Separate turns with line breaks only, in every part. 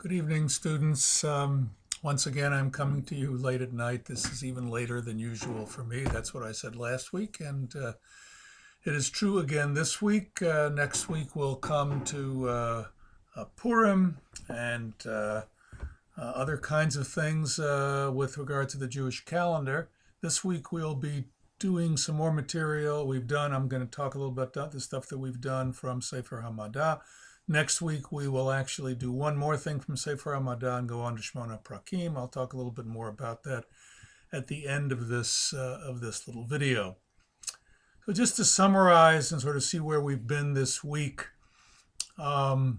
Good evening, students. Once again, I'm coming to you late at night. This is even later than usual for me. That's what I said last week, and it is true again this week. Next week we'll come to Purim and other kinds of things with regard to the Jewish calendar. This week we'll be doing some more material we've done. I'm going to talk a little bit about the stuff that we've done from Sefer Hamada. Next week, we will actually do one more thing from Sefer Hamada and go on to Shmona Prakim. I'll talk a little bit more about that at the end of this little video. So just to summarize and sort of see where we've been this week. So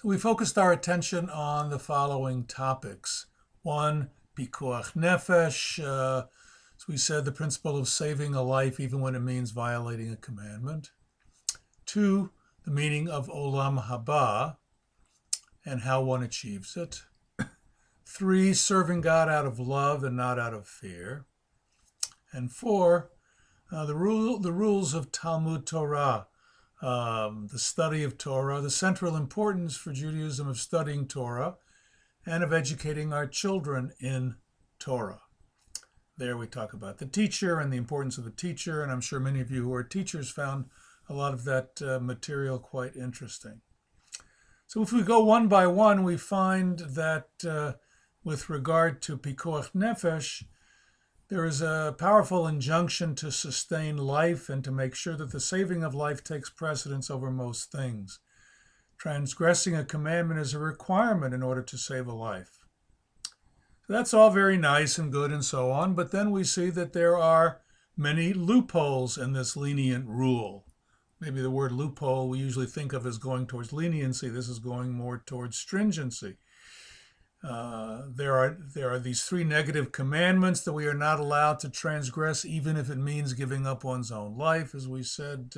we focused our attention on the following topics. One, Pikuach Nefesh. So we said the principle of saving a life even when it means violating a commandment. Two, the meaning of Olam Haba and how one achieves it. Three, serving God out of love and not out of fear. And four, the rules of Talmud Torah, the study of Torah, the central importance for Judaism of studying Torah and of educating our children in Torah. There we talk about the teacher and the importance of the teacher, and I'm sure many of you who are teachers found a lot of that material quite interesting. So if we go one by one, we find that with regard to Pikuach Nefesh, there is a powerful injunction to sustain life and to make sure that the saving of life takes precedence over most things. Transgressing a commandment is a requirement in order to save a life. So that's all very nice and good and so on, but then we see that there are many loopholes in this lenient rule. Maybe the word loophole we usually think of as going towards leniency. This is going more towards stringency. There are these three negative commandments that we are not allowed to transgress, even if it means giving up one's own life, as we said,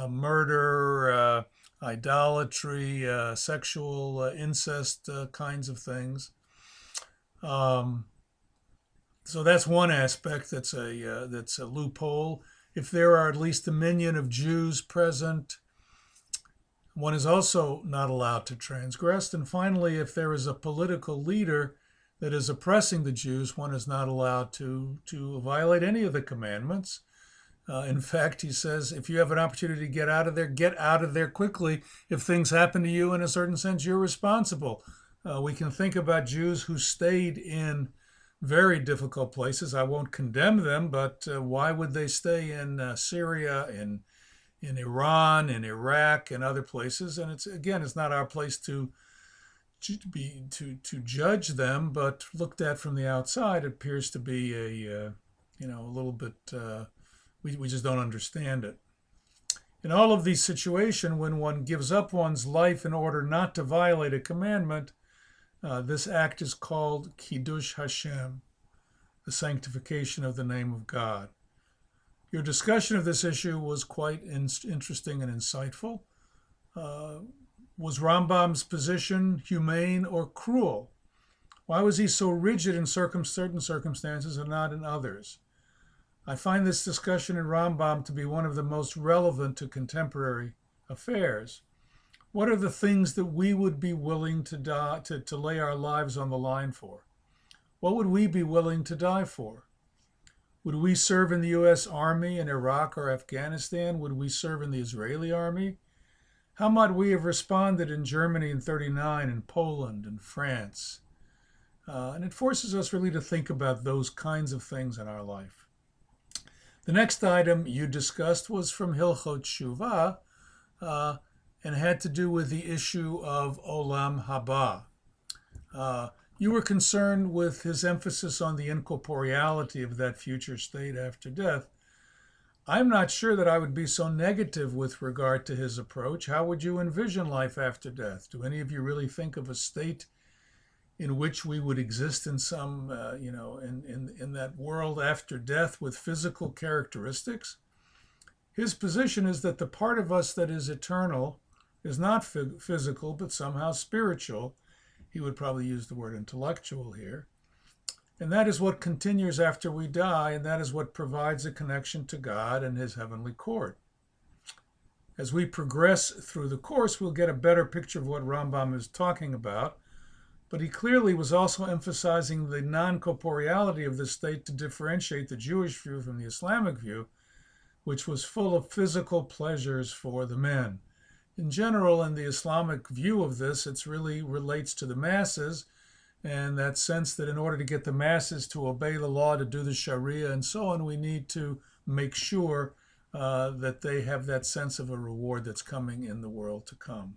murder, idolatry, sexual incest kinds of things. So that's one aspect that's a loophole. If there are at least a million of Jews present, one is also not allowed to transgress. And finally, if there is a political leader that is oppressing the Jews, one is not allowed to violate any of the commandments. In fact, he says, if you have an opportunity to get out of there quickly. If things happen to you, in a certain sense, you're responsible. We can think about Jews who stayed in very difficult places. I won't condemn them, but why would they stay in Syria, in Iran, in Iraq, and other places? And it's not our place to judge them, but looked at from the outside, it appears to be a little bit. We just don't understand it. In all of these situations, when one gives up one's life in order not to violate a commandment, this act is called Kiddush Hashem, the sanctification of the name of God. Your discussion of this issue was quite interesting and insightful. Was Rambam's position humane or cruel? Why was he so rigid in certain circumstances and not in others? I find this discussion in Rambam to be one of the most relevant to contemporary affairs. What are the things that we would be willing to lay our lives on the line for? What would we be willing to die for? Would we serve in the U.S. Army in Iraq or Afghanistan? Would we serve in the Israeli Army? How might we have responded in Germany in 1939, in Poland, and France? And it forces us really to think about those kinds of things in our life. The next item you discussed was from Hilkhot Teshuvah, and had to do with the issue of Olam Haba. You were concerned with his emphasis on the incorporeality of that future state after death. I'm not sure that I would be so negative with regard to his approach. How would you envision life after death? Do any of you really think of a state in which we would exist in some, in that world after death with physical characteristics? His position is that the part of us that is eternal is not physical, but somehow spiritual. He would probably use the word intellectual here. And that is what continues after we die, and that is what provides a connection to God and his heavenly court. As we progress through the course, we'll get a better picture of what Rambam is talking about. But he clearly was also emphasizing the non-corporeality of the state to differentiate the Jewish view from the Islamic view, which was full of physical pleasures for the men. In general, in the Islamic view of this, it really relates to the masses, and that sense that in order to get the masses to obey the law, to do the Sharia and so on, we need to make sure that they have that sense of a reward that's coming in the world to come.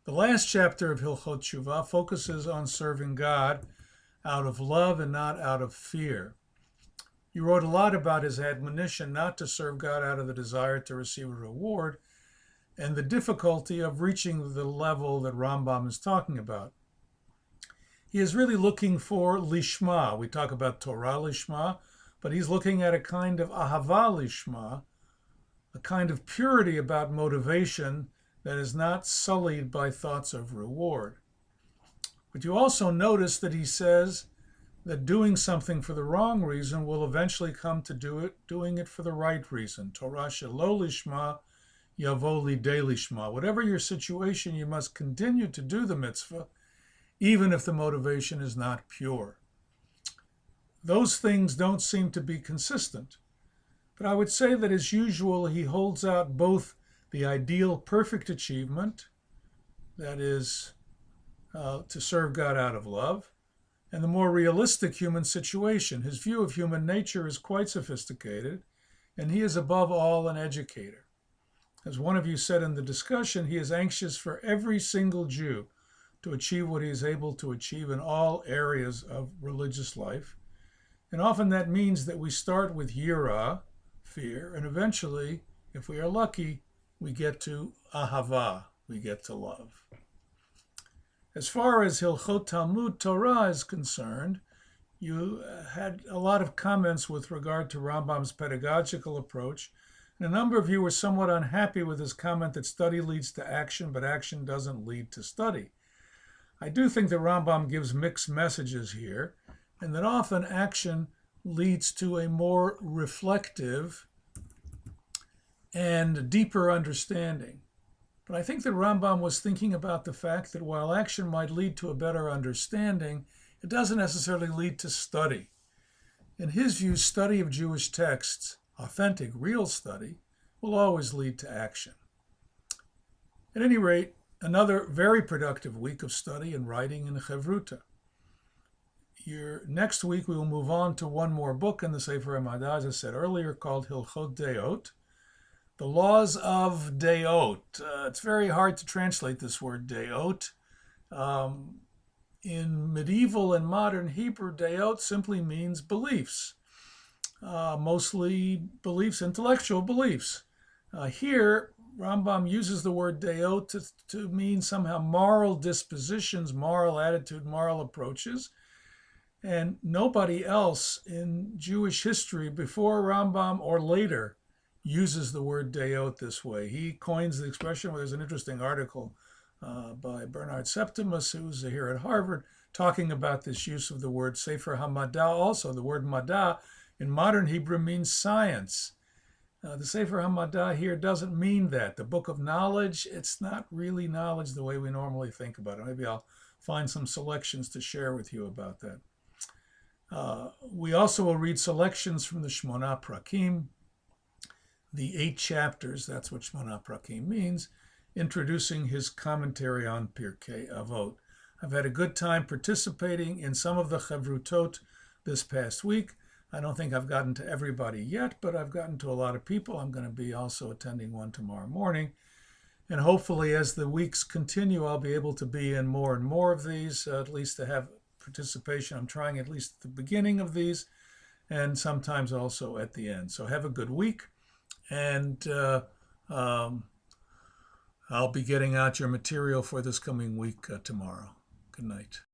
The last chapter of Hilkhot Teshuvah focuses on serving God out of love and not out of fear. He wrote a lot about his admonition not to serve God out of the desire to receive a reward and the difficulty of reaching the level that Rambam is talking about. He is really looking for lishma. We talk about Torah lishma, but he's looking at a kind of ahava lishma, a kind of purity about motivation that is not sullied by thoughts of reward. But you also notice that he says that doing something for the wrong reason will eventually come to doing it for the right reason. Torah shelo lishma yavo lidei lishma. Whatever your situation, you must continue to do the mitzvah, even if the motivation is not pure. Those things don't seem to be consistent. But I would say that, as usual, he holds out both the ideal perfect achievement, that is, to serve God out of love, and the more realistic human situation. His view of human nature is quite sophisticated, and he is above all an educator. As one of you said in the discussion, he is anxious for every single Jew to achieve what he is able to achieve in all areas of religious life. And often that means that we start with yira, fear, and eventually, if we are lucky, we get to ahava, we get to love. As far as Hilchot Talmud Torah is concerned, you had a lot of comments with regard to Rambam's pedagogical approach, and a number of you were somewhat unhappy with his comment that study leads to action, but action doesn't lead to study. I do think that Rambam gives mixed messages here, and that often action leads to a more reflective and deeper understanding. But I think that Rambam was thinking about the fact that while action might lead to a better understanding, it doesn't necessarily lead to study. In his view, study of Jewish texts, authentic, real study, will always lead to action. At any rate, another very productive week of study and writing in Chevruta. Next week, we will move on to one more book in the Sefer Hamada, as I said earlier, called Hilkhot Deot, the laws of Deot. It's very hard to translate this word Deot. In medieval and modern Hebrew, Deot simply means beliefs, mostly beliefs, intellectual beliefs. Here, Rambam uses the word Deot to mean somehow moral dispositions, moral attitude, moral approaches. And nobody else in Jewish history before Rambam or later uses the word Deot this way. He coins the expression. There's an interesting article by Bernard Septimus, who's here at Harvard, talking about this use of the word Sefer Hamada. Also, the word Mada in modern Hebrew means science. The Sefer Hamada here doesn't mean that. The book of knowledge, it's not really knowledge the way we normally think about it. Maybe I'll find some selections to share with you about that. We also will read selections from the Shmona Prakim, the 8 chapters, that's what Shmona Prakim means, introducing his commentary on Pirkei Avot. I've had a good time participating in some of the Chevrutot this past week. I don't think I've gotten to everybody yet, but I've gotten to a lot of people. I'm going to be also attending one tomorrow morning. And hopefully, as the weeks continue, I'll be able to be in more and more of these, at least to have participation. I'm trying at least at the beginning of these, and sometimes also at the end. So have a good week, and I'll be getting out your material for this coming week tomorrow. Good night.